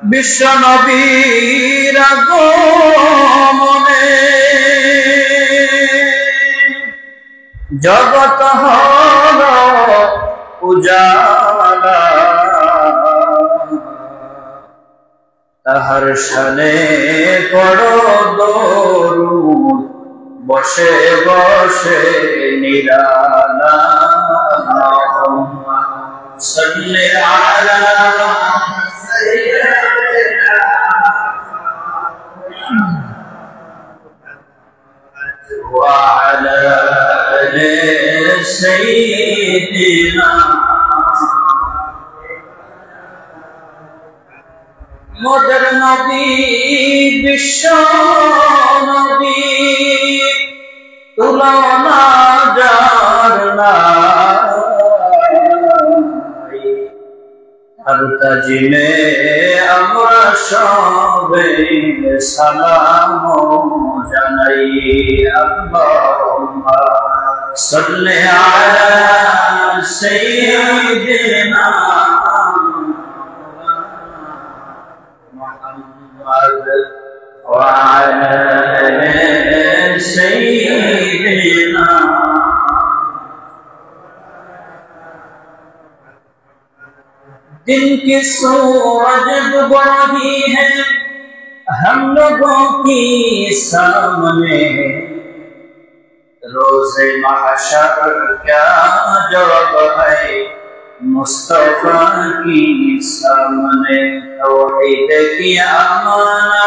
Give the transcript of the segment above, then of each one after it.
বিশ্ব নবীর আগমনে জগৎ হল উজালা, তাহার শানে পড়ো দরুদ বসে বসে নিরালা। আল্লাহুম্মা সাল্লি আলা সাইয়্যিদিনা ওয়া আলা আলি সাইয়্যিদিনা। মোদের নবী বিশ্ব নবী, তুলনা যার নাই। তার তাজিমে আমরা সবে সালাম জানাই। আল্লাহুম্মা সাল্লি আলা সাইয়্যিদিনা وعلى آل سيدنا। दिन की सूरज डूब रही है हम लोगों की सामने, रोज़े महशर क्या जवाब है मुस्तफा की सामने। तौहीद की अमानत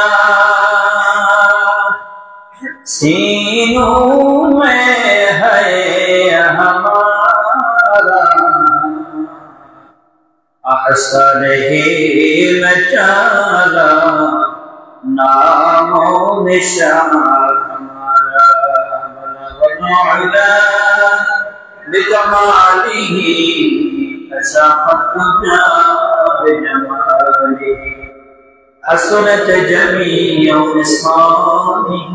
सीनों में है हमारा, अहसन ही में चला नामो निशान हमारा। बलगना बिकमालिही حسنت جميع خصاله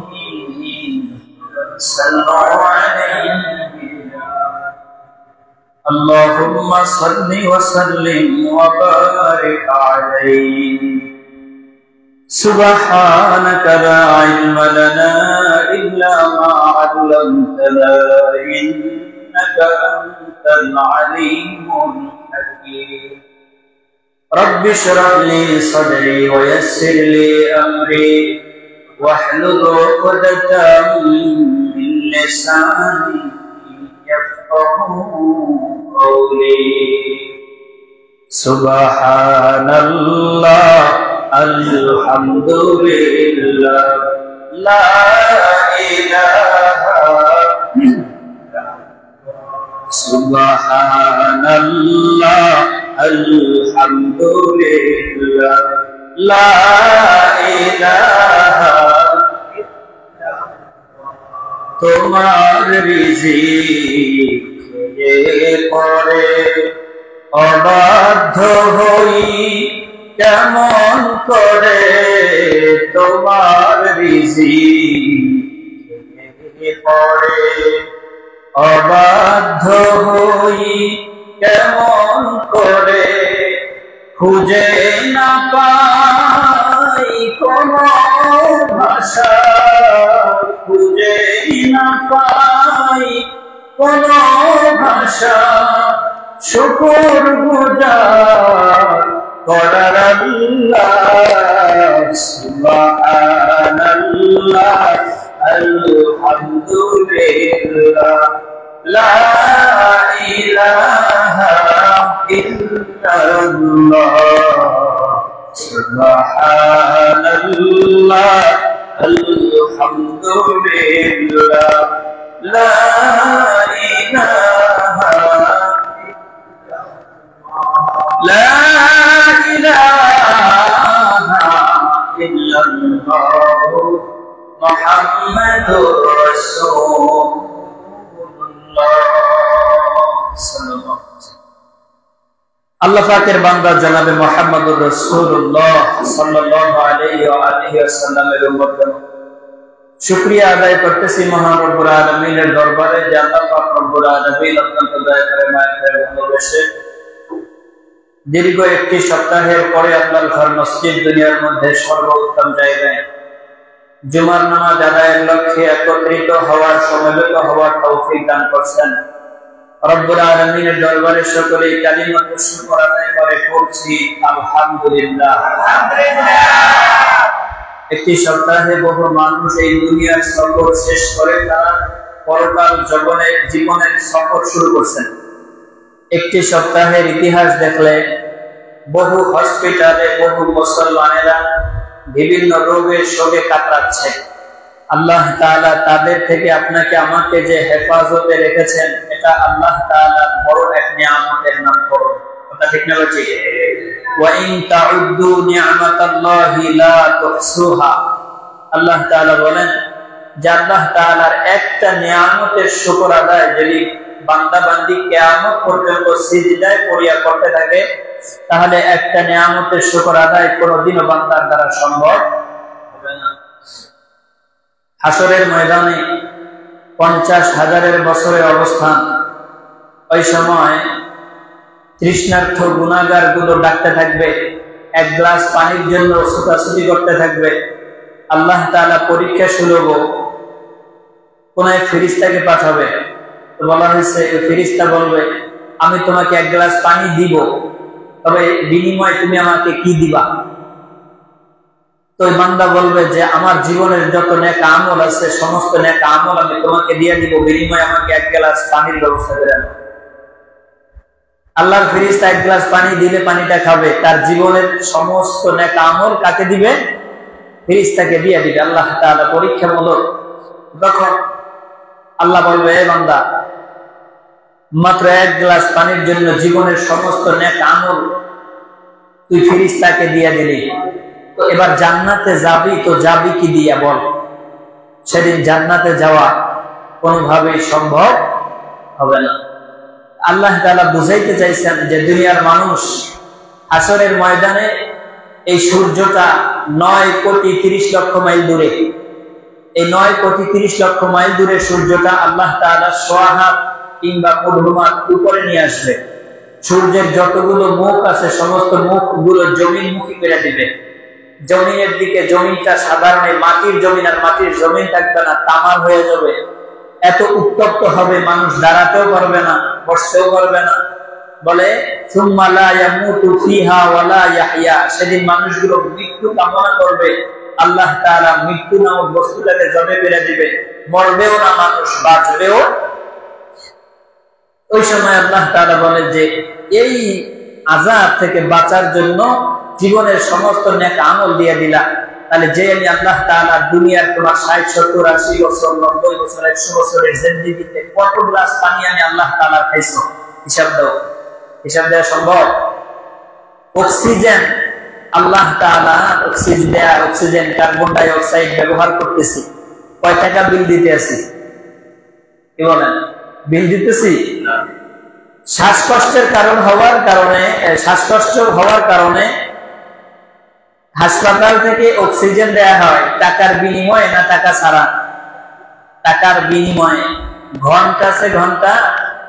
صلوا عليه। اللهم صل وسلم وبارك عليه। سبحانك لا علم لنا إلا ما علمتنا إنك أنت العليم الحكيم। رب اشرح لي صدري ويسر لي أمري واحلل عقدة من لساني يفقهوا قولي। سبحان الله الحمد لله لا إله سبحان الله الحمد لله لا إله তোমার রিজিক খেয়ে পরে অবাধ্য হই কেমন করে, তোমার রিজিক খেয়ে পরে অবাধ্য হই কেমন করে, খুঁজে না পাই কোনো ভাষা, খুঁজে না পাই কোনো ভাষা, শুকর গুজার করার আল্লাহ। সুবহানাল্লাহ আলহামদুলিল্লাহ লা ইলাহা ইল্লাল্লাহ। সুবহানাল্লাহ আলহামদুলিল্লাহ লা ইলাহা لا إله إلا الله محمد رسول الله صلى الله عليه وسلم। আল্লাহ পাকের বান্দা জনাবে মুহাম্মদুর রাসূলুল্লাহ সাল্লাল্লাহু আলাইহি ওয়া আলিহি ওয়াসাল্লামের উম্মতগণ, শুকরিয়া আদায় করতেছি মহান রব্বুল আলামিনের দরবারে যে আল্লাহ পাক রব্বুল আলামিন অত্যন্ত দয়া করে মায়া করে ভালোবেসে দীর্ঘ একটি সপ্তাহের পরে আল্লাহর ঘর মসজিদ দুনিয়ার মধ্যে সর্বোত্তম জায়গায় জুমার নামাজ আদায়ের লক্ষ্যে একত্রিত হওয়ার সমবেত হওয়ার তৌফিক দান করছেন। রব্বুল আলামিনের দরবারে সকলেই কালিমাতুল শুকর আদায় করে পড়ছি আলহামদুলিল্লাহ। একটি সপ্তাহে বহু মানুষ এই দুনিয়ার সফর শেষ করে তারা পরকাল জীবনের সফর শুরু করছেন। একটি সপ্তাহের ইতিহাস দেখলে বহু হসপিটালে বহু মুসলমানেরা বিভিন্ন রোগের শোকে কাতরাচ্ছে। আল্লাহ তাআলা তাদের থেকে আপনাকে আমাকে যে হেফাজতে রেখেছেন এটা আল্লাহ তাআলার বড় এক নিয়ামতের নাম করো। কথা ঠিক না বলছি? ওয়া ইন তাউদ্দু নি'মাতাল্লাহি লা তুহসুহা। আল্লাহ তাআলা বলেন যে আল্লাহ তাআলার একটা নিয়ামতের শুকর আদায় যদি বান্দা বান্দি কিয়ামত পর্যন্ত সিজদায় পড়িয়া করতে থাকে তাহলে একটা নিয়ামতের শুকর আদায় কোনোদিনও বান্দার দ্বারা সম্ভব হবে না। হাসরের ময়দানে 50,000 বছরের অবস্থান, ওই সময় তৃষ্ণার্থ গুনাহগার গুলো ডাকতে থাকবে, এক গ্লাস পানির জন্য ছুটাছুটি করতে থাকবে। আল্লাহ তাআলা পরীক্ষা শুরু কোন এক ফেরেশতাকে পাঠাবে। তো বলা হয়েছে ফেরেশতা বলবে আমি তোমাকে এক গ্লাস পানি দিব, তবে বিনিময়ে তুমি আমাকে কি দিবা? তো বান্দা বলবে যে আমার জীবনের যত নেক আমল আছে সমস্ত নেক আমল আমি তোমাকে দিয়ে দিব, বিনিময়ে আমাকে এক গ্লাস পানির ব্যবস্থা করে দাও। আল্লাহর ফেরেশতা এক গ্লাস পানি দিলে পানিটা খাবে, তার জীবনের সমস্ত নেক আমল কাকে দিবে? ফেরেশতাকে দিয়ে দিবে। আল্লাহ তাআলা পরীক্ষামূলক। তখন আল্লাহ বলবে এ বান্দা মাত্র এক গ্লাস পানির জন্য জীবনের সমস্ত নেক আমল তুই ফেরেশতাকে দিয়ে দিলি, তো এবার জান্নাতে যাবি, তো যাবি কি দিয়া বল? সেদিন জান্নাতে যাওয়া কোনোভাবেই সম্ভব হবে না। আল্লাহ তাআলা বুঝাইতে চাইছেন যে দুনিয়ার মানুষ হাসরের ময়দানে এই সূর্যটা 9,30,00,000 মাইল দূরে, এই 9,30,00,000 মাইল দূরে সূর্যটা আল্লাহ তাআলা সোয়াহাত কিংবা মধুমাত উপরে নিয়ে আসবে। সূর্যের যতগুলো মুখ আছে সমস্ত মুখগুলো জমিনমুখী করে দিবে। জমিনের দিকে জমিনটা সাধারণ মাটির জমিন, আর মাটির জমিন থাকবে না, তামার হয়ে যাবে। এত উত্তপ্ত হবে মানুষ দাঁড়াতেও পারবে না, বসতেও পারবে না। বলে সুম্মা লা ইয়ামুতু ফিহা ওয়া লা ইয়াহইয়া। সেদিন মানুষগুলো মৃত্যু কামনা করবে, আল্লাহ তাআলা মৃত্যু নামক বস্তুটাকে জমে ফেলে দিবে, মরবেও না মানুষ, বাঁচবেও। ওই সময় আল্লাহ তাআলা বলে যে এই আযাব থেকে বাঁচার জন্য জীবনের সমস্ত নেক আমল দিয়ে দিলা, তাহলে যে আমি আল্লাহ তাআলা দুনিয়ার তোমার 60, 70, 80 বছর, 90 বছর, 100 বছরের জিন্দেগিতে কত গ্লাস পানি আমি আল্লাহ তাআলা খাইছো, হিসাব দাও। হিসাব দেওয়া সম্ভব? অক্সিজেন আল্লাহ তাআলা অক্সিজেন কার্বন ডাই অক্সাইড ব্যবহার করতেছি, কয় টাকা বিল দিতে আছি? কি বলেন? বিল দিতেছি? শ্বাসকষ্ট হওয়ার কারণে হাসপাতাল থেকে অক্সিজেন দেয়া হয় টাকার বিনিময়ে না টাকা ছাড়া? টাকার বিনিময়ে। ঘন্টা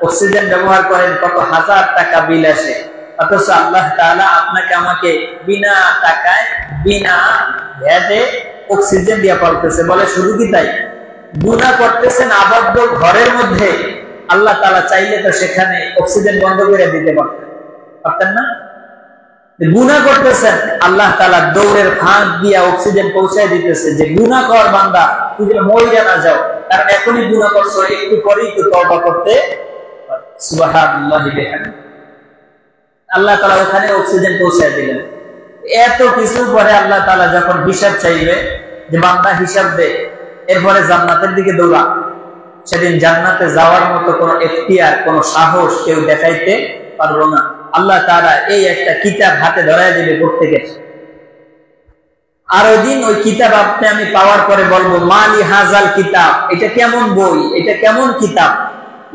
অক্সিজেন ব্যবহার করেন, কত হাজার টাকা বিল আসে। অথচ আল্লাহ তাআলা আপনাকে আমাকে বিনা টাকায় বিনা ভ্যাটে অক্সিজেন দিয়ে পালতেছে। বলে শুধু কি তাই? গুনাহ করতেছেন আবদ্ধ ঘরের মধ্যে, আল্লাহ তাআলা চাইলে তো সেখানে অক্সিজেন বন্ধ করে দিতে পারতেন না? গুনাহ করতেছেন, আল্লাহ তাআলা দৌড়ের ফাঁক দিয়ে অক্সিজেন পৌঁছায় দিতেছে যে গুনাহ কর বান্দা, তুই যেন মরে না যাও, কারণ এখনই গুনাহ করছো, একটু পরেই তো তওবা করতে। সুবহানাল্লাহি বিহামদিহি। আল্লাহ তাআলা ওখানে অক্সিজেন পৌঁছায় দিলেন। এত কিছু পরে আল্লাহ তাআলা যখন হিসাব চাইবে যে বান্দা হিসাব দে, এরপরে জান্নাতের দিকে দৌড়া, সেদিন জান্নাতে যাওয়ার মতো কোনো এখতিয়ার, কোনো সাহস কেউ দেখাইতে পারবো না। আল্লাহ তাআলা এই একটা কিতাব হাতে ধরায় দিবে প্রত্যেকের। আর ওই দিন ওই কিতাব আমি পাওয়ার পরে বলবো মালি হাজাল কিতাব, এটা কেমন বই, এটা কেমন কিতাব?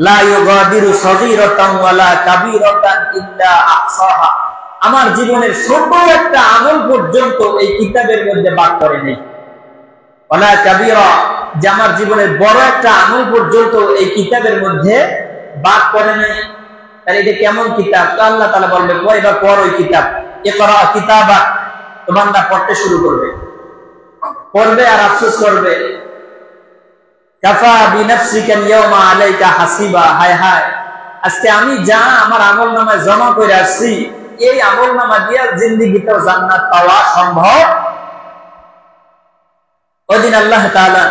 লা ইউগাদিরু সগীরাতান ওয়ালা কাবীরাতান ইল্লা আহসাহা। আমার জীবনের ছোট একটা আমল পর্যন্ত এই কিতাবের মধ্যে বাদ করে নেই। ওয়ালা কাবীরা, যে আমার জীবনের বড় একটা আমল পর্যন্ত এই কিতাবের মধ্যে বাদ করে নেই। তাহলে এটা কেমন কিতাব? তো আল্লাহ তাআলা বলবে কয়বার পড় ওই কিতাব, ইকরা কিতাবা, তো বান্দা পড়তে শুরু করবে, পড়বে আর আফসোস করবে, কাফা বিনাফসিকা আল-ইয়াওমা আলাইকা হাসিবা, হায় হায় আজকে আমি যা আমার আমলনামায় জমা করে আসছি, এই আমলনামা দিয়ে জিন্দেগিতে জান্নাত পাওয়া সম্ভব? ওইদিন আল্লাহ তাআলা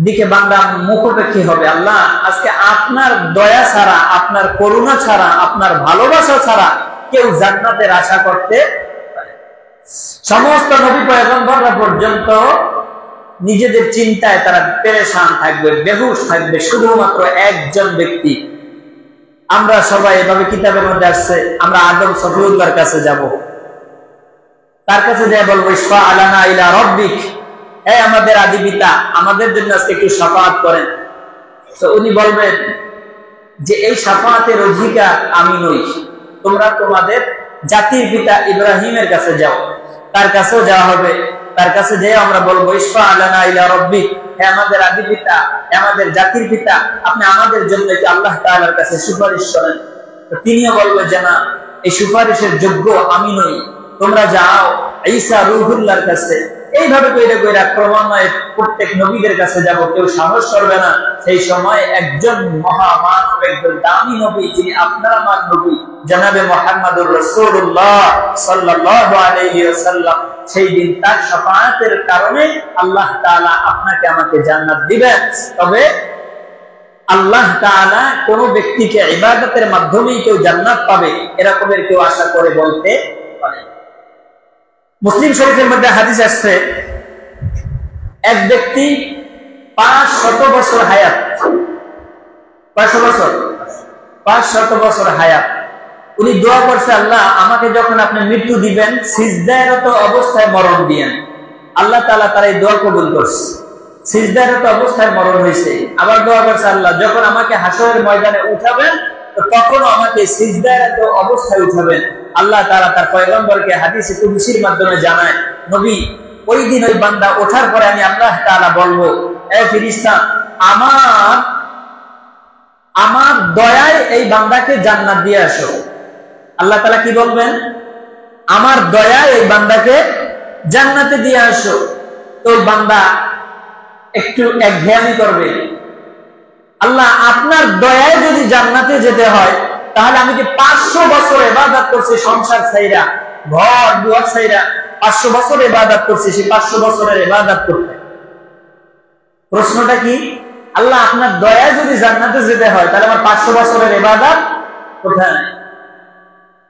দিকে বান্দা মুখোপেক্ষী হবে। আল্লাহ আজকে আপনার দয়া ছাড়া, আপনার করুণা ছাড়া, আপনার ভালোবাসা ছাড়া কেউ জান্নাতের আশা করতে পারে? সমস্ত নবী পয়গম্বররা পর্যন্ত নিজেদের চিন্তায় তারা পেরেশান থাকবে, বেহুশ থাকবে, শুধুমাত্র একজন ব্যক্তি। আমরা সবাই এভাবে কিতাবের মধ্যে আসছে, আমরা আদম সফিউল্লাহর কাছে যাব, তার কাছে যাই বলবো ইশফা আলানা ইলা রাব্বিক, হে আমাদের আদি পিতা, আমাদের জন্য আজকে একটু শাফাআত করেন। তো উনি বলবেন যে এই শাফাআতের অধিকার আমি নই, তোমরা তোমাদের জাতির পিতা ইব্রাহিমের কাছে যাও। তার কাছেও যাওয়া হবে, তার কাছে যেয়ে আমরা বলবো ইশফা আলানা ইলা রাব্বিক, হে আমাদের আদি পিতা, হে আমাদের জাতির পিতা, আপনি আমাদের জন্য কি আল্লাহ তাআলার কাছে সুপারিশ করেন। তো তিনিও বলবে যে না, এই সুপারিশের যোগ্য আমি নই, তোমরা যাও ঈসা রূহুল্লাহর কাছে। এইভাবে কইরা কইরা ক্রমান্বয়ে প্রত্যেক নবীদের কাছে যাব, কেউ সাহস করবে না। সেই সময় একজন মহামানব, একজন দামি নবী, যিনি আপনার আমার নবী জনাবে মুহাম্মদুর রাসূলুল্লাহ সাল্লাল্লাহু আলাইহি ওয়াসাল্লাম, সেই দিন তার শাফাআতের কারণে আল্লাহ তাআলা আপনাকে আমাকে জান্নাত দিবেন। তবে আল্লাহ তাআলা কোন ব্যক্তিকে ইবাদতের মাধ্যমেই কেউ জান্নাত পাবে এরকমের কেউ আশা করে বলতে পারে। মুসলিম শরীফের মধ্যে হাদিস আসছে, এক ব্যক্তি 500 বছর হায়াত, 500 বছর হায়াত, উনি দোয়া করছে আল্লাহ আমাকে যখন আপনি মৃত্যু দিবেন সিজদায়রত অবস্থায় মরণ দিয়েন। আল্লাহ তাআলা তার এই দোয়া কবুল করছে, সিজদায়রত অবস্থায় মরণ হয়েছে। আবার দোয়া করছে আল্লাহ যখন আমাকে হাসরের ময়দানে উঠাবেন তো তখন আমাকে সিজদায়রত অবস্থায় উঠাবেন। আল্লাহ তাআলা তার পয়গম্বরকে হাদিসে কুদসির মাধ্যমে জানায়, নবী ওই দিন ওই বান্দা ওঠার পরে আমি আল্লাহ তাআলা বলবো, এ ফেরেশতা আমার দয়ায় এই বান্দাকে জান্নাত দিয়ে আসো। আল্লাহ তাআলা কি বলবেন? আমার দয়ায় এই বান্দাকে জান্নাতে দিয়ে আসো। তো ওই বান্দা একটু একঘেয়ামি করবে, আল্লাহ আপনার দয়ায় যদি জান্নাতে যেতে হয় তাহলে আমি যে 500 বছর ইবাদত করছি, সংসার ছাইরা, ঘর দুয়ার ছাইরা 500 বছর ইবাদত করছি, সেই 500 বছরের ইবাদত করতে। প্রশ্নটা কি? আল্লাহ আপনার দয়ায় যদি জান্নাতে যেতে হয় তাহলে আমার 500 বছরের ইবাদত কোথায়?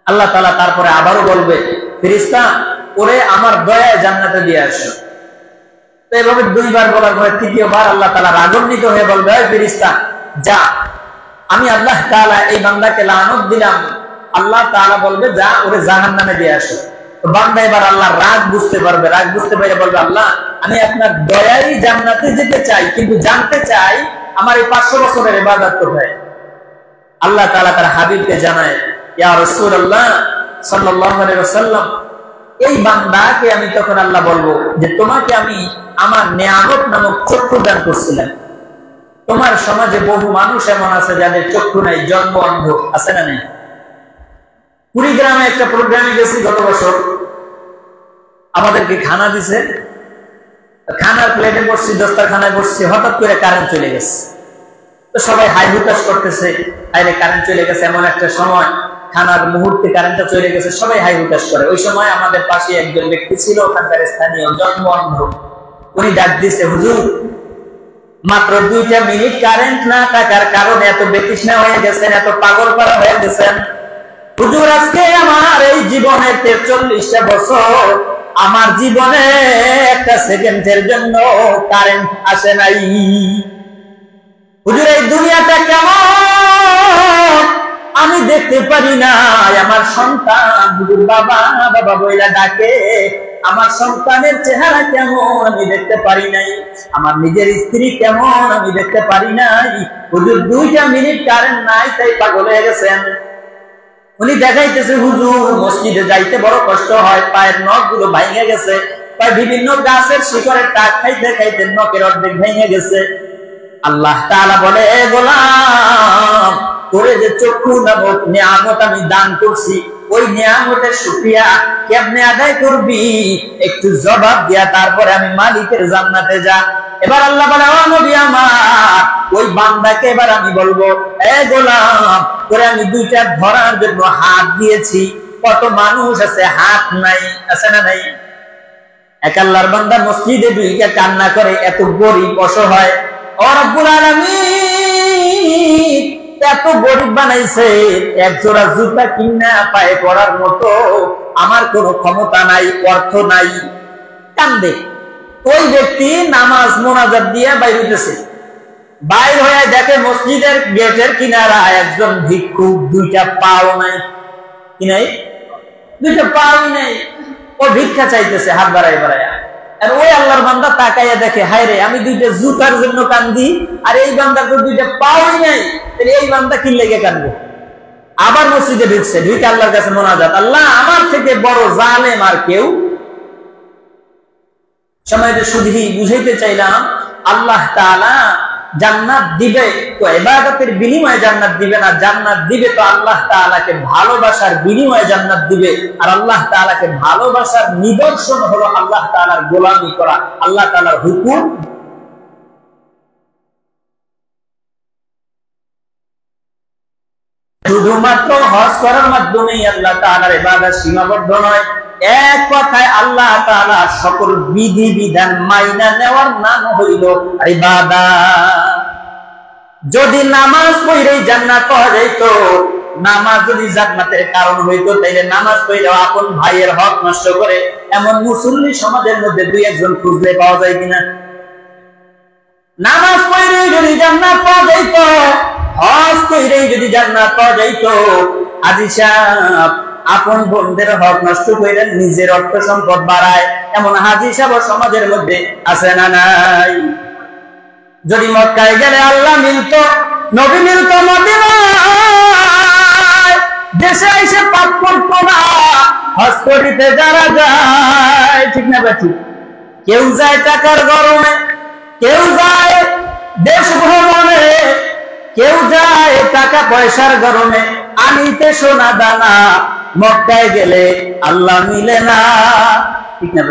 আল্লাহ তাআলা তারপরে আবারও বলবে, ফেরেশতা ওরে আমার দয়ায় জান্নাতে দিয়ে আসো। তো এভাবে দুইবার বলার পরে তৃতীয়বার আল্লাহ তাআলা রাগান্বিত হয়ে বলবে, ওই ফেরেশতা যা, আমি আল্লাহ তাআলা এই বান্দাকে লানত দিলাম। আল্লাহ তাআলা বলবে যা ওরে জাহান্নামে দিয়ে আসো। তো বান্দা এবার আল্লাহর রাগ বুঝতে পারবে, রাগ বুঝতে পেরে বলবে আল্লাহ আমি আপনার দয়ায় জান্নাতে যেতে চাই, কিন্তু জানতে চাই আমার এই 500 বছরের ইবাদত কোথায়। আল্লাহ তাআলা তার হাবিবকে জানায়, ইয়া রাসূলুল্লাহ সাল্লাল্লাহু আলাইহি ওয়াসাল্লাম, এই বান্দাকে আমি তখন আল্লাহ বলবো যে তোমাকে আমি আমার নেয়ামত নামক চক্ষু দান করছিলাম। তোমার সমাজে বহু মানুষ এমন আছে যাদের চক্ষু নাই, জন্ম অন্ধ, আছে না নেই? কুড়িগ্রামে একটা প্রোগ্রামে গেছি গত বছর, আমাদেরকে খানা দিছে, খানার প্লেটে বসছি, দস্তারখানায় বসছি, হঠাৎ করে কারেন্ট চলে গেছে। তো সবাই হাই হুতাশ করতেছে, আরে কারেন্ট চলে গেছে। এমন একটা সময় খানার মুহূর্তে কারেন্টটা চলে গেছে, সবাই হাই হুতাশ করে। ওই সময় আমাদের পাশে একজন ব্যক্তি ছিল, ওখানকার স্থানীয়, জন্ম অন্ধ। উনি ডাক দিছে, হুজুর মাত্র 2টা মিনিট কারেন্ট না থাকার কারণে এত বেতৃষ্ণা হয়ে গেছেন, এত পাগল পারা হয়ে গেছেন। হুজুর আজকে আমার এই জীবনের 43টা বছর আমার জীবনে একটা সেকেন্ডের জন্য কারেন্ট আসে নাই। হুজুর এই দুনিয়াটা কেমন আমি দেখতে পারি না। আমার সন্তান হুজুর বাবা বাবা বইলা ডাকে, আমার সন্তানের চেহারা কেমন আমি দেখতে পারি নাই, আমার নিজের স্ত্রী কেমন আমি দেখতে পারি নাই। হুজুর 2টা মিনিট কারেন্ট নাই তাই পাগল হয়ে গেছেন। উনি দেখাইতেছে হুজুর মসজিদে যাইতে বড় কষ্ট হয়, পায়ের নখগুলো ভেঙে গেছে, পায়ে বিভিন্ন গাছের শিকড়ের টাক খাইতে খাইতে নখের অর্ধেক ভেঙে গেছে। আল্লাহ তাআলা বলে, এ গোলাম তোরে যে চক্ষু নামক নিয়ামত আমি দান করছি, ওই নিয়ামতের শুকরিয়া কেমনে আদায় করবি একটু জবাব দিয়া তারপরে আমি মালিকের জান্নাতে যা। এবার আল্লাহ বলে, ও নবী আমার, ওই বান্দাকে এবার আমি বলবো, এ গোলাম, তোরে আমি দুইটা ধরার জন্য হাত দিয়েছি, কত মানুষ আছে হাত নাই, আছে না নাই? এক আল্লাহর বান্দা মসজিদে দুইটা কান্না করে, এত গরিব অসহায়, ও রব্বুল আলামিন এত গরিব বানাইছে, এক জোড়া জুতা কিনা পায়ে পড়ার মতো আমার কোনো ক্ষমতা নাই, অর্থ নাই, কান্দে। ওই ব্যক্তি নামাজ মোনাজাত দিয়ে বাইর হইতেছে, বাইর হয়ে দেখে মসজিদের গেটের কিনারায় একজন ভিক্ষুক, দুইটা পাও নাই, কি নাই? দুইটা পাও নাই। ও ভিক্ষা চাইতেছে হাত বাড়াই বাড়াইয়া। আর ওই আল্লাহর বান্দা তাকাইয়া দেখে, হায় রে, আমি দুইটা জুতার জন্য কান্দি, আর এই বান্দার তো দুইটা পাওয়াই নাই, তাহলে এই বান্দা কি লেগে কান্দবো? আবার মসজিদে ঢুকছে, ঢুকে আল্লাহর কাছে মোনাজাত, আল্লাহ, আমার থেকে বড় জালেম আর কেউ? সময়টা শুধু বুঝাইতে চাইলাম, আল্লাহ তাআলা জান্নাত দিবে তো ইবাদতের বিনিময়ে জান্নাত দিবে না, জান্নাত দিবে তো আল্লাহ তাআলাকে ভালোবাসার বিনিময়ে জান্নাত দিবে। আর আল্লাহ তাআলাকে ভালোবাসার নিদর্শন হলো আল্লাহ তাআলার গোলামি করা, আল্লাহ তাআলার হুকুম শুধুমাত্র হজ করার মাধ্যমেই আল্লাহ তাআলার ইবাদত সীমাবদ্ধ নয়। এক কথায় আল্লাহ তাআলা সকল বিধি বিধান মাইনা নেওয়ার নাম হইল ইবাদত। যদি নামাজ পড়লেই জান্নাত পাওয়া যাইত, নামাজ যদি জান্নাতের কারণ হইতো, তাইলে নামাজ পড়লে আপন ভাইয়ের হক নষ্ট করে এমন মুসলিম সমাজের মধ্যে দুই একজন খুঁজলে পাওয়া যায় কিনা? নামাজ পড়লেই যদি জান্নাত পাওয়া যাইত, হজ কইরেই যদি জান্নাত পাওয়া যাইত, আজি সাহেব আপন বোনদের হক নষ্ট করে নিজের অর্থ সম্পদ বাড়ায়, এমন হাজি সাহেব সমাজের মধ্যে আছে না নাই? যদি মক্কায় গেলে আল্লাহ মিলত, নবী মিলত মদিনায়, দেশে এসে পাপ করতো না, হজ করিতে যারা যায়, ঠিক না বেঠি? কেউ যায় টাকার গরমে, কেউ যায় দেশ ভ্রমণে, কেউ যায় টাকা পয়সার গরমে, আনিতে সোনা দানা, মক্কায় গেলে আল্লাহ মিলে না, ঠিক না?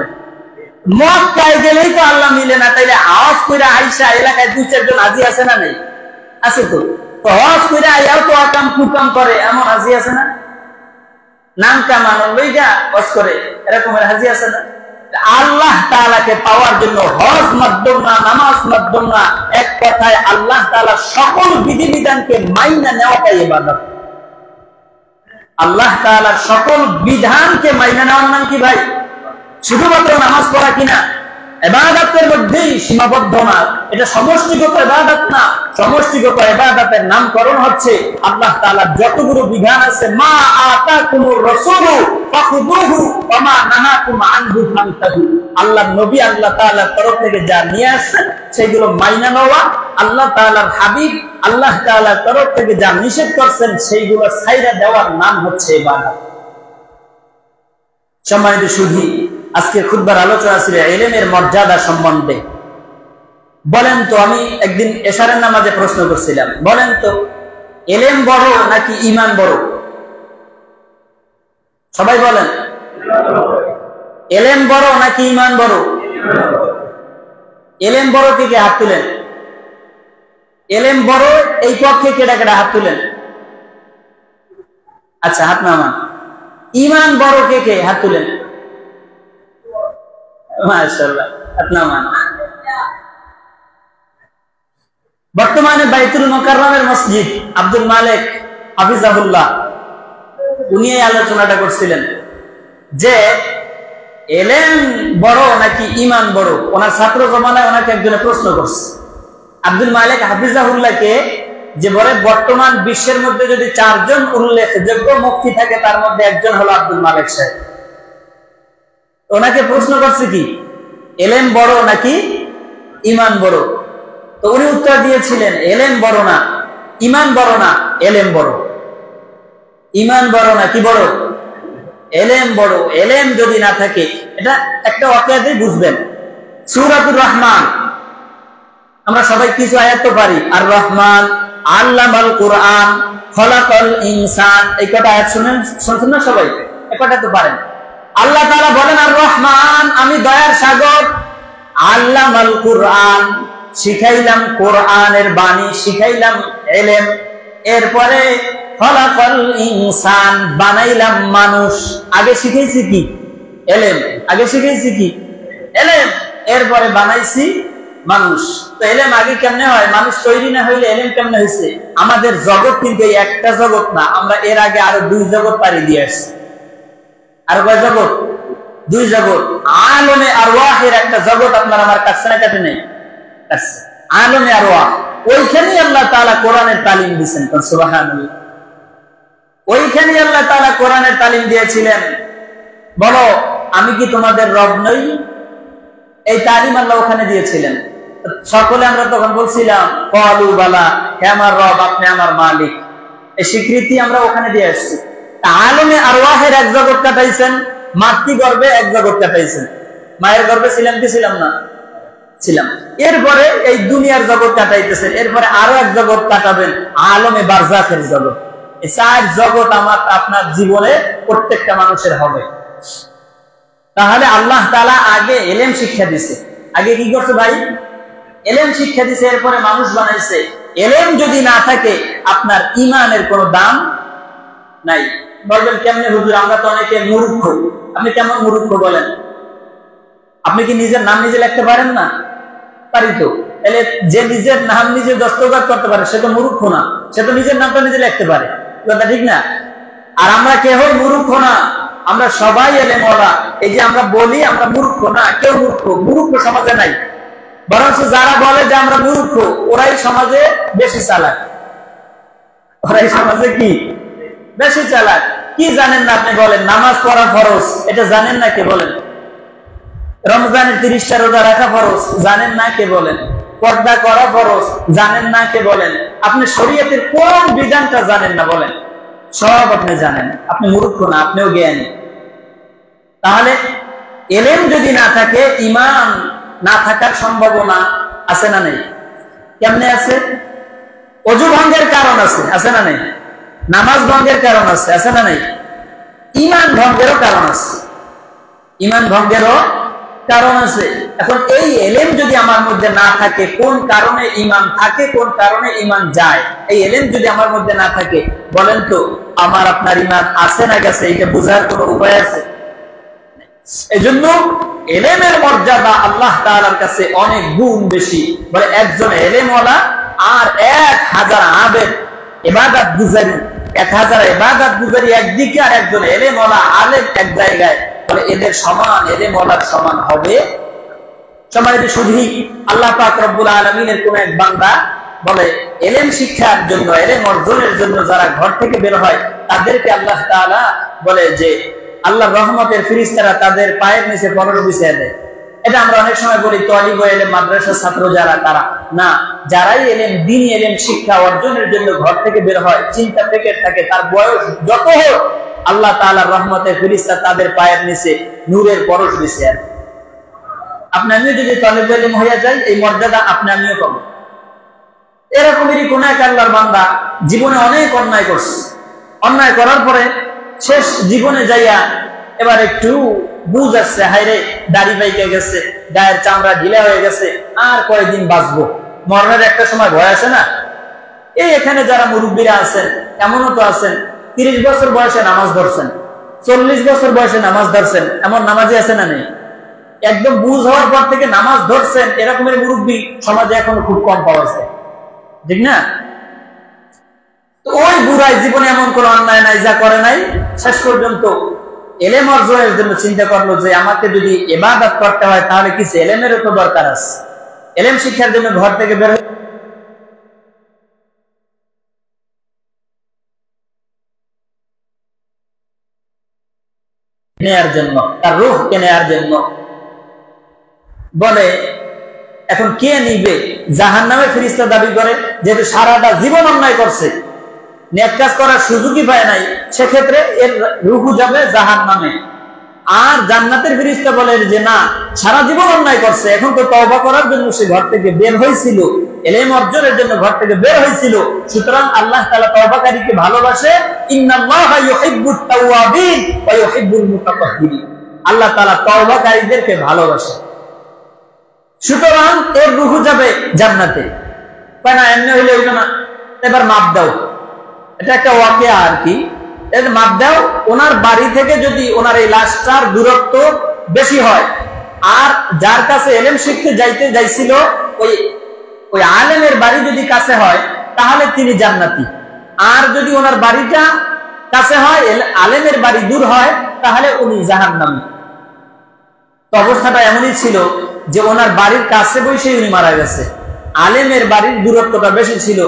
মক্কায় গেলেই তো আল্লাহ মিলে না, তাইলে হজ কইরা আইসা এলাকায় দুই চারজন হাজি আছে না নাই? আছে তো। হজ কইরা আইয়াও তো আকাম কুকাম করে, এমন হাজি আছে না? নাম কামানো লইগা হজ করে, এরকমের হাজি আছে না? আল্লাহ তাআলাকে পাওয়ার জন্য হজ মাধ্যম না, নামাজ মাধ্যম না, এক কথায় আল্লাহ তাআলা সকল বিধিবিধানকে মাইনা নেওয়াটাই ইবাদত। আল্লাহ তাআলার সকল বিধানকে মাইনা নেওয়ার নাম কি ভাই? শুধুমাত্র নামাজ পড়া কিনা? ইবাদতের মধ্যেই সীমাবদ্ধ না, এটা সমষ্টিগত ইবাদত না। সমষ্টিগত ইবাদতের নামকরণ হচ্ছে আল্লাহ তাআলার যতগুলো বিধান আছে, মা আতাকুমুর রাসূলু ফাখুযুহু ওয়া মা নাহাকুম আনহু ফান্তাহু। আল্লাহর নবী আল্লাহ তাআলার তরফ থেকে যা নিয়ে আসছেন সেগুলো মাইনা নেওয়া, আল্লাহ তাআলার হাবিব আল্লাহ তাআলার তরফ থেকে যা নিষেধ করছেন সেইগুলো ছাইড়া দেওয়ার নাম হচ্ছে ইবাদত। সম্মানিত সুধী, আজকে খুতবার আলোচনা ছিল ইলমের মর্যাদা সম্বন্ধে। বলেন তো, আমি একদিন এশারের নামাজে প্রশ্ন করছিলাম, বলেন তো ইলম বড় নাকি ঈমান বড়? সবাই বলেন, ইলম বড় নাকি ঈমান বড়? ইলম বড় কে কে হাত তুলেন? ইলম বড় এই পক্ষে কেডা কেডা হাত তুলেন? আচ্ছা, হাত নামান। ঈমান বড় কে কে হাত তুলেন? মাশাআল্লাহ, হাত নামান। বর্তমানে বাইতুল মুকাররমের মসজিদ আব্দুল মালিক হাফিজাহুল্লাহ উনি এই আলোচনাটা করছিলেন যে ইলম বড় নাকি ঈমান বড়। ওনার ছাত্র জমানায় ওনাকে একজনে প্রশ্ন করছে, আব্দুল মালিক হাফিজাহুল্লাহকে, যে বলে বর্তমান বিশ্বের মধ্যে যদি চারজন উল্লেখযোগ্য মুফতি থাকে তার মধ্যে একজন হলো আব্দুল মালিক সাহেব। ওনাকে প্রশ্ন করছে কি, ইলম বড় নাকি ঈমান বড়? তো উনি উত্তর দিয়েছিলেন, ইলম বড় না, ঈমান বড় না, ইলম বড়। ঈমান বড় না, কি বড়? ইলম বড়। ইলম যদি না থাকে, এটা একটা ওয়াকিয়াতেই বুঝবেন। সূরাতুর রহমান আমরা সবাই কিছু আয়াত তো পারি, আর রহমান আল্লামাল কুরআন, খলাকাল ইনসান। এই কটা আয়াত শুনছেন না সবাই? এই কটা তো পারেন। আল্লাহ তাআলা বলেন আর রহমান, আমি দয়ার সাগর। আল্লামাল কুরআন, শিখাইলাম কোরআনের বাণী, শিখাইলাম ইলম। এরপরে খলাকাল ইনসান, বানাইলাম মানুষ। আগে শিখাইছি কি? ইলম। আগে শিখাইছি কি? ইলম। এরপরে বানাইছি মানুষ। তো ইলম আগে কেমনে হয়? মানুষ তৈরি না হইলে ইলম কেমনে হয়েছে? আমাদের জগৎ কিন্তু এই একটা জগৎ না, আমরা এর আগে আরো 2 জগৎ পাড়ি দিয়ে আসছি। আর কয় জগৎ? 2 জগৎ। আলমে আরওয়াহের একটা জগৎ আপনার আমার কাছে না কাটে নেই? কাছে। আলমে আরওয়াহ, ওইখানেই আল্লাহ তাআলা কোরআনের তালিম দিয়েছেন। সুবহানাল্লাহ। ওইখানেই আল্লাহ তাআলা কোরআনের তালিম দিয়েছিলেন। বলো, আমি কি তোমাদের রব নই? এই তালিম আল্লাহ ওখানে দিয়েছিলেন। সকলে আমরা তখন বলছিলাম ক্বালু বালা, হে আমার রব, আপনি আমার মালিক। এই স্বীকৃতি আমরা ওখানে দিয়ে আসছি। আলমে আরওয়াহের এক জগৎ কাটাইছেন, মাতৃগর্ভে এক জগৎ কাটাইছেন। মায়ের গর্ভে ছিলাম কি ছিলাম না? ছিলাম। এরপরে এই দুনিয়ার জগৎ কাটাইতেছেন, এরপরে আরো এক জগৎ কাটাবেন, আলমে বারজাখের জগৎ। এই 4 জগৎ আমার আপনার জীবনে প্রত্যেকটা মানুষের হবে। তাহলে আল্লাহ তাআলা আগে ইলম শিক্ষা দিয়েছে। আগে কি করছে ভাই? ইলম শিক্ষা দিয়েছে, এরপরে মানুষ বানাইছে। ইলম যদি না থাকে আপনার ঈমানের কোনো দাম নাই। বলবেন কেমনে হুজুর, আমরা তো অনেকে মূর্খ। আপনি কেমন মূর্খ বলেন? আপনি কি নিজের নাম নিজে লিখতে পারেন না? পারি তো। তাহলে যে নিজের নাম নিজে দস্তখত করতে পারে সে তো মূর্খ না, সে তো নিজের নামটা নিজে লিখতে পারে। কথা ঠিক না? আর আমরা কেউ মূর্খ না, আমরা সবাই ইলমওয়ালা। এই যে আমরা বলি আমরা মূর্খ না, কেউ মূর্খ সমাজে নাই। বরং যারা বলে যে আমরা মূর্খ, ওরাই সমাজে বেশি চালাক। ওরাই সমাজে কি বেশি চালাক। কি জানেন না আপনি? বলেন নামাজ পড়া ফরজ, এটা জানেন না? কে বলেন? রমজানের 30টা রোজা রাখা ফরজ, জানেন না? কে বলেন? পর্দা করা ফরজ, জানেন না? কে বলেন? আপনি শরীয়তের কোন বিধানটা জানেন না? বলেন। সব আপনি জানেন। আপনি মূর্খ না, আপনিও জ্ঞানী। তাহলে ইলম যদি না থাকে, ঈমান না থাকার সম্ভাবনা আছে না নেই? কেমনে আছে? ওযু ভঙ্গের কারণ আছে, আছে না নেই? নামাজ ভঙ্গের কারণ আছে, আছে না নেই? ঈমান ভঙ্গেরও কারণ আছে। ঈমান ভঙ্গেরও কারণ আছে। এখন এই ইলম যদি আমার মধ্যে না থাকে, কোন কারণে ঈমান থাকে, কোন কারণে ঈমান যায়, এই ইলম যদি আমার মধ্যে না থাকে, বলেন তো আমার আপনার ঈমান আছে না গেছে? এটা বোঝার কোনো উপায় আছে? এজন্য ইলমের মর্যাদা আল্লাহ তাআলার কাছে অনেক গুণ বেশি। বলে একজন ইলমওয়ালা আর 1000 আবেদ ইবাদত গুজারি, 1000 ইবাদত গুজারি একদিকে, আর একজন ইলমওয়ালা আলেম এক জায়গায়। বলে এদের সমান, ইলমওয়ালার সমান হবে? সম্মানিত শুধুই আল্লাহ পাক রব্বুল আলামিনের কোন এক বান্দা বলে ইলম শিক্ষার জন্য, ইলম অর্জনের জন্য যারা ঘর থেকে বের হয়, তাদেরকে আল্লাহ তাআলা বলে যে আল্লাহর রহমতের ফেরেশতারা তাদের পায়ের নিচে ফরজ বিছিয়ে দেয়। এটা আমরা অনেক সময় বলি তালিবে ইলম, মাদ্রাসার ছাত্র যারা, তারা না। যারাই ইলম, দ্বীনি ইলম শিক্ষা অর্জনের জন্য ঘর থেকে বের হয়, চিন্তা ফিকির থাকে, তার বয়স যত হোক, আল্লাহ তাআলার রহমতের ফেরেশতা তাদের পায়ের নিচে নূরের পরশ বিছিয়ে দেয়। আপনি আমিও যদি তালিবে ইলম হয়ে যাই, এই মর্যাদা আপনি আমিও পাবো। এরকমেরই কোন এক আল্লাহর বান্দা জীবনে অনেক অন্যায় করছে। অন্যায় করার পরে শেষ জীবনে যাইয়া এবার একটু বুঝ আসছে, হায়রে দাড়ি পাইকে গেছে, গায়ের চামড়া ঢিলা হয়ে গেছে, আর কয়েকদিন বাঁচবো, মরণের একটা সময় ভয় আসে না? এই এখানে যারা মুরব্বীরা আছেন, এমনও তো আছেন 30 বছর বয়সে নামাজ ধরছেন, 40 বছর বয়সে নামাজ ধরছেন, এমন নামাজি আছে না নেই? একদম বুঝ হওয়ার পর থেকে নামাজ ধরছেন, এরকমের মুরব্বী সমাজে এখন খুব কম পাওয়া যায়, ঠিক না? ওই বুড়াই জীবনে এমন কোন অন্যায় নাই যা করে নাই, শেষ পর্যন্ত ইলম অর্জনের জন্য চিন্তা করলো যে আমাকে যদি ইবাদত করতে হয় তাহলে কিছু ইলমেরও তো দরকার আছে। ইলম শিক্ষার জন্য ঘর থেকে বের নেয়ার জন্য, তার রূহকে নেয়ার জন্য। বলে এখন কে নিবে? জাহান্নামে ফেরেশতা দাবি করে, যেহেতু সারাটা জীবন অন্যায় করছে, নেক কাজ করার সুযোগই পায় নাই, সেক্ষেত্রে এর রূহ যাবে জাহান্নামে। আর জান্নাতের ফেরেশতা বলে যে না, সারা জীবন অন্যায় করছে, এখন তো তওবা করার জন্য সে ঘর থেকে বের হয়েছিল, ইলম অর্জনের জন্য ঘর থেকে বের হয়েছিল। সুতরাং আল্লাহ তাআলা তওবাকারীকে ভালোবাসে। ইন্নাল্লাহা ইউহিব্বুত তাওয়াবিন ওয়া ইউহিব্বুল মুতাতাহহিরিন। আল্লাহ তাআলা তওবাকারীদেরকে ভালোবাসে। সুতরাং এর রূহ যাবে জান্নাতে। কয় না এমনি হইলে হইল না, এবার মাপ দাও। এটা একটা ওয়াকিয়া আর কি। এর মাপ দাও, ওনার বাড়ি থেকে যদি ওনার এই লাশটার দূরত্ব বেশি হয়, আর যার কাছে ইলম শিখতে যাইছিল ওই আলেমের বাড়ি যদি কাছে হয়, তাহলে তিনি জান্নাতি। আর যদি ওনার বাড়িটা কাছে হয়, আলেমের বাড়ি দূর হয়, তাহলে উনি জাহান্নামী। তো অবস্থাটা এমনই ছিল যে ওনার বাড়ির কাছে বসেই উনি মারা গেছে। আলেমের বাড়ির দূরত্বটা বেশি ছিল।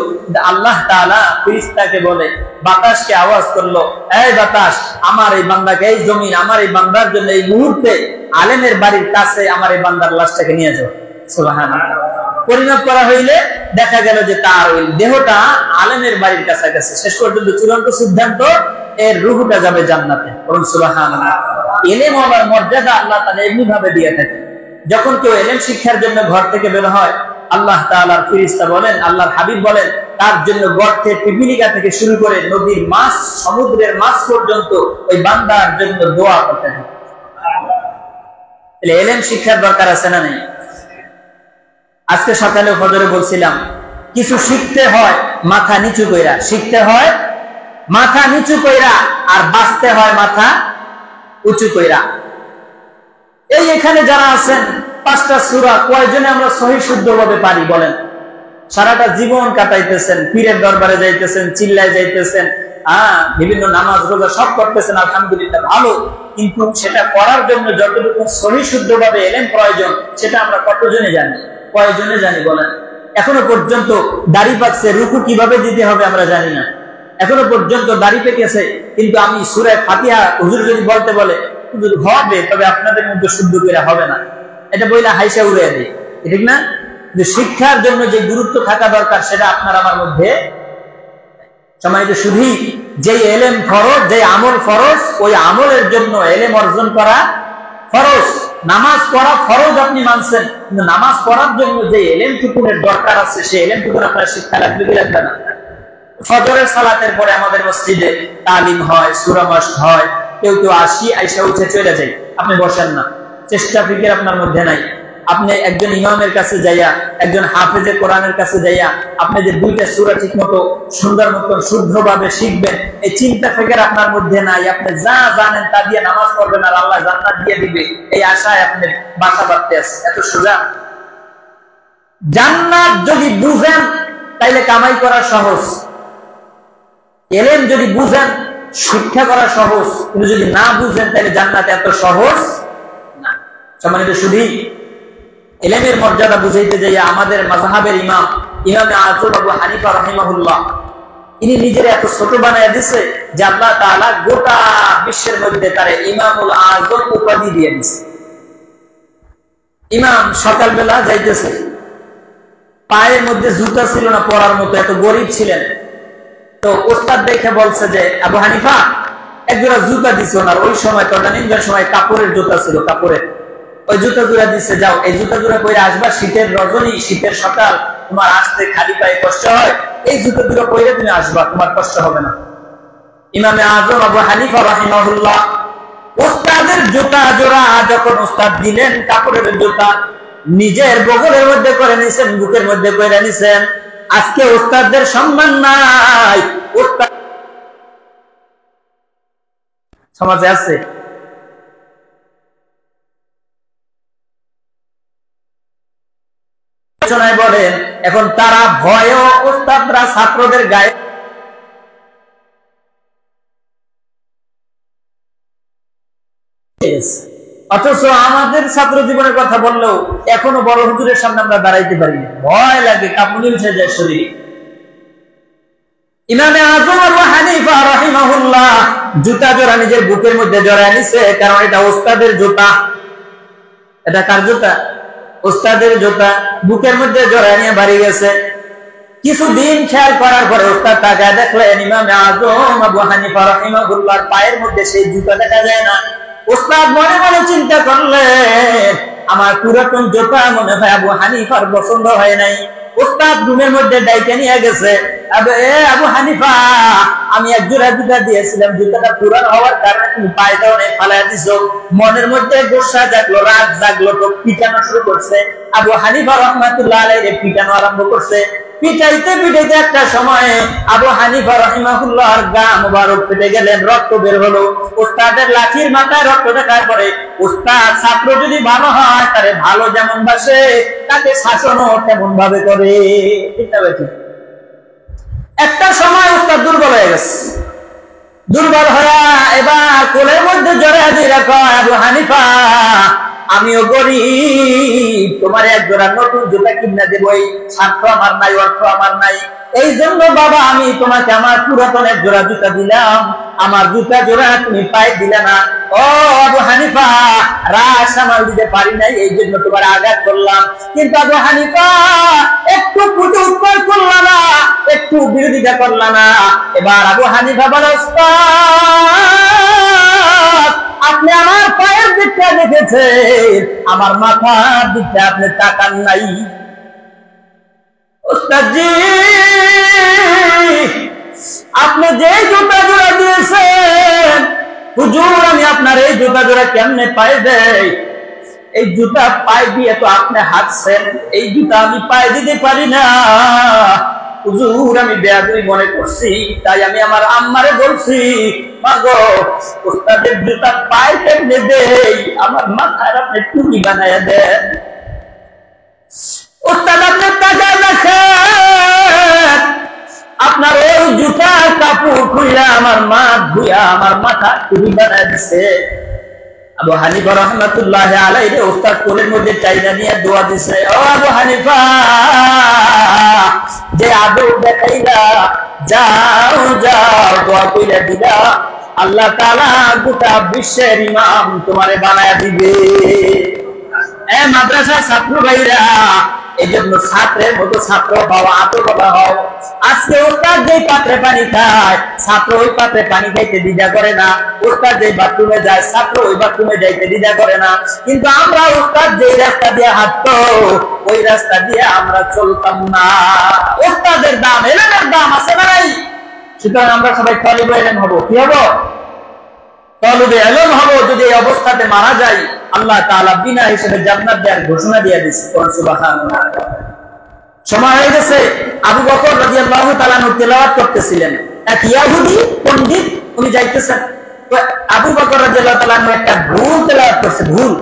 আল্লাহ তাআলা ফেরেশতাকে বলে, বাতাসকে আওয়াজ করলো, এই বাতাস, আমার এই বান্দাকে, এই জমিন আমার এই বান্দার জন্য এই মুহূর্তে আলেমের বাড়ির কাছে আমার এই বান্দার লাশটাকে নিয়ে যাও। সুবহানাল্লাহ। পরিমাপ করা হইলে দেখা গেল যে তার ওই দেহটা আলেমের বাড়ির কাছে গেছে। শেষ পর্যন্ত চূড়ান্ত সিদ্ধান্ত, এর রূহটা যাবে জান্নাতে। বলুন সুবহানাল্লাহ। ইলম হওয়ার মর্যাদা আল্লাহ তাআলা এমনি ভাবে দিয়ে থাকে। যখন কেউ ইলম শিক্ষার জন্য ঘর থেকে বের হয়, আল্লাহ তাআলার ফেরেশতা বলেন, আল্লাহর হাবিব বলেন, তার জন্য গর্তের পিপিলিকা থেকে শুরু করে নদীর মাছ, সমুদ্রের মাছ পর্যন্ত ওই বান্দার জন্য দোয়া করতে থাকে। তাহলে ইলম শিক্ষার দরকার আছে না নেই? আজকে সকালে ফজরে বলছিলাম, কিছু শিখতে হয় মাথা নিচু কইরা, শিখতে হয় মাথা নিচু কইরা, আর বাঁচতে হয় মাথা উঁচু কইরা। এই এখানে যারা আছেন, 5টা সূরা কয়জনে আমরা সহি শুদ্ধভাবে পারি বলেন? সারাটা জীবন কাটাইতেছেন, পীরের দরবারে যাইতেছেন, চিল্লায় যাইতেছেন, বিভিন্ন নামাজ রোজা সব করতেছেন, আলহামদুলিল্লাহ ভালো। কিন্তু সেটা করার জন্য যতটুকু সহি শুদ্ধভাবে ইলম প্রয়োজন, সেটা আমরা কতজনে জানি? কয়জনে জানি বলেন? এখনো পর্যন্ত দাড়ি পাকছে, রুকু কিভাবে দিতে হবে আমরা জানি না। এখনো পর্যন্ত দাড়ি পেকেছে, কিন্তু আমি সূরা ফাতিহা হুজুর যদি বলতে বলে, হুজুর হবে, তবে আপনাদের মধ্যে শুদ্ধ করে হবে না, এটা বইলা হাইসা উড়ে দেয়, ঠিক না? যে শিক্ষার জন্য যে গুরুত্ব থাকা দরকার, সেটা আপনার আমার মধ্যে। সম্মানিত শুধু যে ইলম ফরজ, যে আমল ফরজ, ওই আমলের জন্য ইলম অর্জন করা ফরজ। নামাজ পড়া ফরজ আপনি মানছেন, কিন্তু নামাজ পড়ার জন্য যে ইলমটুকুনের দরকার আছে, সেই ইলমটুকুন আপনার শিক্ষা লাগবে কি লাগবে না? ফজরের সালাতের পরে আমাদের মসজিদে তালিম হয়, সূরা মাশক হয়। কেউ কেউ আইসা উঠে চলে যায়, আপনি বসেন না, চেষ্টা ফিকির আপনার মধ্যে নাই। আপনি একজন ইমামের কাছে যাইয়া, একজন হাফেজে কোরআনের কাছে যাইয়া, আপনি যে 2টা সূরা ঠিক মতো সুন্দর মতো শুদ্ধভাবে শিখবেন, এই চিন্তা ফিকির আপনার মধ্যে নাই। আপনি যা জানেন তা দিয়ে নামাজ পড়বেন, আর আল্লাহ জান্নাত দিয়ে দিবে, এই আশায় আপনি বাসা বাঁধতে আছেন। এত সোজা? জান্নাত যদি বুঝেন তাইলে কামাই করা সহজ, ইলম যদি বুঝেন শিক্ষা করা সহজ, কিন্তু যদি না বুঝেন তাহলে জান্নাত এত সহজ না। সম্মানিত শুধু ইলমের মর্যাদা বুঝাইতে যাইয়া আমাদের মাযহাবের ইমামে আযম আবু হানিফা রাহিমাহুল্লাহ, ইনি নিজের এত ছোট বানায় দিয়েছে যে আল্লাহ তাআলা গোটা বিশ্বের মধ্যে তারে ইমামুল আযম উপাধি দিয়ে দিয়েছে। ইমাম সকালবেলা যাইতেছে, পায়ের মধ্যে জুতা ছিল না পরার মতো, এত গরিব ছিলেন। তো ওস্তাদ দেখে বলছে যে, আবু হানিফা, একজোড়া জুতা দিছে ওনার। ওই সময় তদানীন্তন সময় কাপড়ের জুতা ছিল, কাপড়ের। ওই জুতা জোড়া দিচ্ছে, যাও এই জুতা জোড়া পরে আসবা, শীতের রজনী, শীতের সকাল, তোমার আসতে খালি পায়ে কষ্ট হয়, এই জুতা জোড়া পরে তুমি আসবা, তোমার কষ্ট হবে না। ইমামে আযম আবু হানিফা রাহিমাহুল্লাহ ওস্তাদের জুতা জোড়া যখন ওস্তাদ দিলেন, কাপড়ের জুতা নিজের বগলের মধ্যে করে নিছেন, বুকের মধ্যে করে নিছেন। আজকে ওস্তাদদের সম্মান নাই, ওস্তাদ সমাজে আছে। বলেন এখন তারা ভয়ে ওস্তাদরা ছাত্রদের গায়ে, অথচ আমাদের ছাত্র জীবনের কথা বললেও এখনো বড় হুজুরের সামনে আমরা দাঁড়াইতে পারি না, ভয় লাগে, কাঁপুনি উঠে যায় শরীরে। ইমামে আযম আবু হানিফা রাহিমাহুল্লাহ জুতা জোড়া নিজের বুকের মধ্যে জড়ায় নিছে, কারণ এটা ওস্তাদের জুতা। এটা কার জুতা? ওস্তাদের জুতা। বুকের মধ্যে জড়ায় নিয়ে বাড়ি গেছে। কিছুদিন খেয়াল করার পরে ওস্তাদ তাকায় দেখলেন ইমামে আযম আবু হানিফা রাহিমাহুল্লাহর পায়ের মধ্যে সেই জুতা দেখা যায় না। ওস্তাদ মনে মনে চিন্তা করলেন, আমার পুরাতন জুতা মনে হয় আবু হানিফার পছন্দ হয় নাই, উস্তাদ রুমের মধ্যে ডাইকে নিয়ে গেছে, আবু হানিফা আমি এক জোড়া জুতা দিয়েছিলাম, জুতাটা পুরান হওয়ার কারণে তুমি পায়ে দাও নাই, ফালাইয়া দিছো। মনের মধ্যে গোসা জাগলো, রাগ জাগলো, তো পিটানো শুরু করছে। আবু হানিফা রাহমাতুল্লাহ আলাইহি পিটানো আরম্ভ করছে। পিটাইতে পিটাইতে একটা সময় আবু হানিফা রাহিমাহুল্লাহর গা মুবারক ফেটে গেলেন, রক্ত বের হলো। উস্তাদের লাঠির মাথায় রক্ত দেখার পরে উস্তাদ ছাত্র যদি ভালো হয় তারে ভালো যেমন বাসে, তাকে শাসনও তেমন ভাবে করে। একটা সময় উস্তাদ দুর্বল হয়ে গেছে। দুর্বল হয়ে এবার কোলের মধ্যে জড়ায় দিয়ে রাখো, আবু হানিফা আমিও গরিব, তোমার এক জোড়া নতুন জুতা কিনে দেবো, এই স্বার্থ আমার নাই, অর্থ আমার নাই, এই জন্য বাবা আমি তোমাকে আমার পুরাতন এক জোড়া জুতা দিলাম, আমার জুতা জোড়া তুমি পায়ে দিলে না। ও আবু হানিফা রাগ সামাল দিতে পারি নাই, এই জন্য তোমার আঘাত করলাম। কিন্তু আবু হানিফা একটু পুজো উৎপন্ন করল না, একটু বিরোধিতা করল না। এবার আবু হানিফা বলে, আপনি আমার পায়ের দিকটা দেখেছেন, আমার মাথার দিকটা আপনি তাকান নাই। ওস্তাদজি আপনি যে জুতা জোড়া দিয়েছেন, হুজুর আমি আপনার এই জুতা জোড়া কেমনে পায়ে দেই? এই জুতা পায়ে দিয়ে তো আপনি হাঁটছেন, এই জুতা আমি পায়ে দিতে পারি না। হুজুর আমি বেয়াদবি মনে করছি, তাই আমি আমার আম্মারে বলছি, মাগো ওস্তাদের জুতা পায়ে কেমনে দেই, আমার মাথায় আপনি টুপি বানায়া দেন। ওস্তাদ আপনি তাকায় দেখেন, আপনার ওই জুতা কাপড় খুইলা আমার মা ধুইয়া আমার মাথা টুপি বানায় দিছে। আবু হানিফা রাহমাতুল্লাহ আলাইহি ওস্তাদ কোলের মধ্যে চাইনা নিয়ে দোয়া দিছে, ও আবু হানিফা যে আদব দেখাইলা, যাও যাও দোয়া কইরা দিলা, আল্লাহ তাআলা গোটা বিশ্বের ইমাম তোমারে বানায়া দিবে। মাদ্রাসার ছাত্র ভাইরা, এই জন্য ছাত্রের মতো ছাত্র হওয়া, আত্মকথা হও। আজকে ওস্তাদ যে পাত্রে পানি খায়, ছাত্র ওই পাত্রে পানি খাইতে দ্বিধা করে না। ওস্তাদ যে বাথরুমে যায়, ছাত্র ওই বাথরুমে যাইতে দ্বিধা করে না। কিন্তু আমরা ওস্তাদ যে রাস্তা দিয়ে হাঁটতো, ওই রাস্তা দিয়ে আমরা চলতাম না। ওস্তাদের দাম, এলেমের দাম আছে না নাই? সুতরাং আমরা সবাই তালিবে ইলম হবো। কি হবো? তালিবে ইলম হবো। যদি এই অবস্থাতে মারা যায়, আল্লাহ তাআলা বিনা হিসেবে জান্নাত দেওয়ার ঘোষণা দিয়ে দিয়েছে। সুবহানাল্লাহ। সময় হয়ে গেছে। আবু বকর রাদিয়াল্লাহু তাআলা তেলাওয়াত করতেছিলেন, এক ইহুদি পণ্ডিত উনি যাইতেছেন। তো আবু বকর রাদিয়াল্লাহু তাআলা একটা ভুল তেলাওয়াত করছে, ভুল।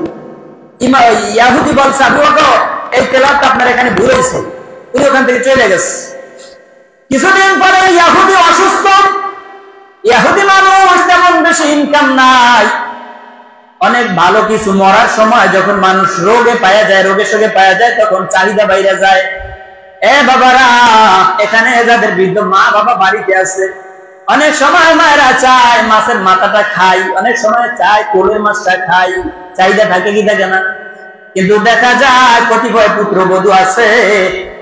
ইহুদি বলছে, আবু বকর এই তেলাওয়াতটা আপনার এখানে ভুল হয়েছে। উনি ওখান থেকে চলে গেছে। কিছুদিন পরে ইহুদি অসুস্থ। ইহুদি মানুষ তেমন বেশি ইনকাম নাই, অনেক ভালো কিছু মরার সময় যখন মানুষ রোগে পাওয়া যায়, রোগে শোকে পাওয়া যায়, তখন চাহিদা বাইরে যায়। এ বাবারা, এখানে যাদের বৃদ্ধ মা বাবা বাড়িতে আছে, অনেক সময় মায়েরা চায় মাছের মাথাটা খাই, অনেক সময় চায় কোলের মাছটা খাই, চাহিদা থাকে কি থাকে না? কিন্তু দেখা যায় কতিপয় পুত্রবধূ আছে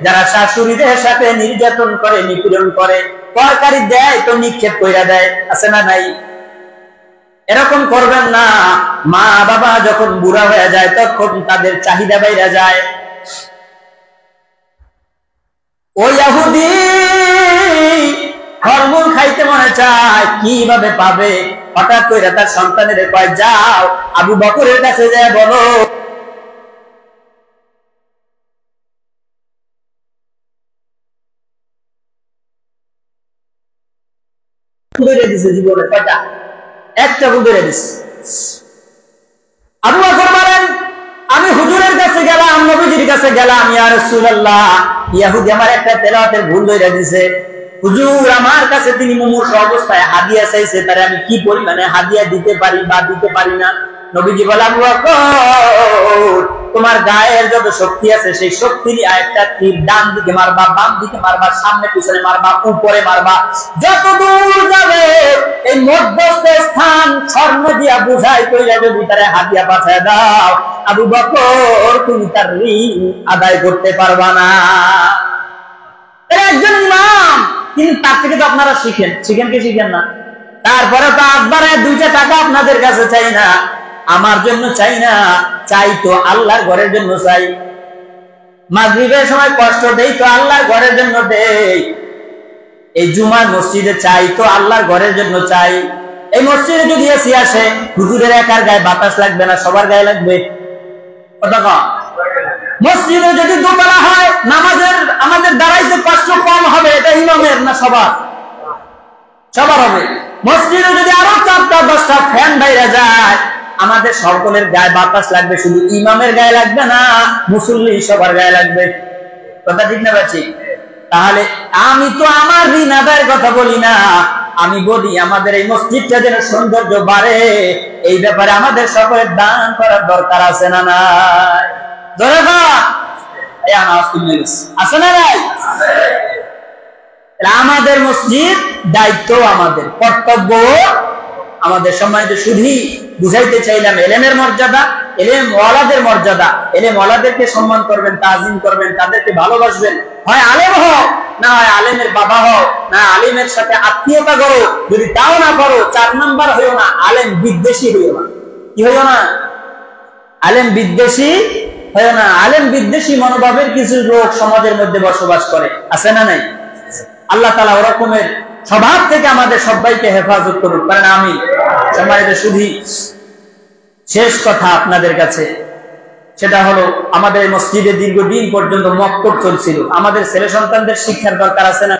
যারা শাশুড়িদের সাথে নির্যাতন করে, নিপীড়ন করে, তরকারি দেয় তো নিক্ষেপ কইরা দেয়, আছে না নাই? এরকম করবেন না। মা বাবা যখন বুড়া হয়ে যায় তখন তাদের চাহিদা বাইরে যায়। ওই ইহুদি ফলমূল খাইতে মনে চায়, কিভাবে পাবে? হঠাৎ করে তার সন্তানের কয়, যাও আবু বকরের কাছে যায় বলো জীবনে কয়টা, একটা বুঝে দিচ্ছে। আবু বকর বলেন, আমি হুজুরের কাছে গেলাম, নবীজির কাছে গেলাম, ইয়া রাসূলুল্লাহ ইহুদি আমার একটা তেলাওয়াতের ভুল ধরে দিয়েছে। হুজুর আমার কাছে তিনি মুমূর্ষু অবস্থায় হাদিয়া চাইছে, তারে আমি কি পরিমাণে হাদিয়া দিতে পারি বা দিতে পারি না। নবীজি বলে, আবু বকর তোমার গায়ের যত শক্তি আছে সেই শক্তি দিয়ে একটা তীর ডান দিকে মারবা, বাম দিকে মারবা, সামনে পিছনে মারবা, উপরে মারবা, যত দূর যাবে এই মধ্যস্থ স্থান স্বর্ণ দিয়া বুঝাই কইরা যদি তারে হাদিয়া পাঠায় দাও, আবু বকর তুমি তার ঋণ আদায় করতে পারবা না। একজন ইমাম, কিন্তু তার থেকে তো আপনারা শিখেন, শিখেন কি শিখেন না? তারপরে তো একবারে 2টা টাকা আপনাদের কাছে চাই না, আমার জন্য চাই না, চাই তো আল্লাহর ঘরের জন্য চাই। মাগরিবের সময় কষ্ট দেই তো আল্লাহর ঘরের জন্য দেই, এই জুমার মসজিদে চাই তো আল্লাহর ঘরের জন্য চাই। এই মসজিদে যদি এসি আসে, হুজুরের একার গায়ে বাতাস লাগবে না, সবার গায়ে লাগবে। মসজিদে যদি দোতলা হয়, নামাজের আমাদের দাঁড়াইতে কষ্ট কম হবে, এটা ইমামের না সবার? সবার হবে। মসজিদে যদি আরো 4টা 10টা ফ্যান বাইরে যায়, আমাদের সকলের গায়ে বাতাস লাগবে, শুধু ইমামের গায়ে লাগবে না, মুসল্লি সবার গায়ে লাগবে। কথা ঠিক না বাচ্চি? তাহলে আমি তো আমার ঋণ আদায়ের কথা বলি না, আমি বলি আমাদের এই মসজিদটা যেন সৌন্দর্য বাড়ে, এই ব্যাপারে আমাদের সকলের দান করার দরকার আছে না নাই? আছে না নাই? আমাদের মসজিদ দায়িত্ব, আমাদের কর্তব্য, আমাদের সম্মানিত শুধু বুঝাইতে চাইলাম এলেমের মর্যাদা, এলেম ওয়ালাদের মর্যাদা। এলেম ওয়ালাদেরকে সম্মান করবেন, তাজিম করবেন, তাদেরকে ভালোবাসবেন। হয় আলেম হও, না হয় আলেমের বাবা হও, না আলেমের সাথে আত্মীয়তা করো। যদি তাও না করো, 4 নাম্বার হইও না, আলেম বিদ্বেষী হইও না। কি হইও না? আলেম বিদ্বেষী হইও না। আলেম বিদ্বেষী মনোভাবের কিছু লোক সমাজের মধ্যে বসবাস করে, আছে না নাই? আল্লাহ তাআলা ওরকমের স্বভাব থেকে আমাদের সবাইকে হেফাজত করুন, কারণ আমি সম্মানিত শুধু শেষ কথা আপনাদের কাছে, সেটা হলো আমাদের মসজিদে দীর্ঘদিন পর্যন্ত মক্তব চলছিল। আমাদের ছেলে সন্তানদের শিক্ষার দরকার আছে না?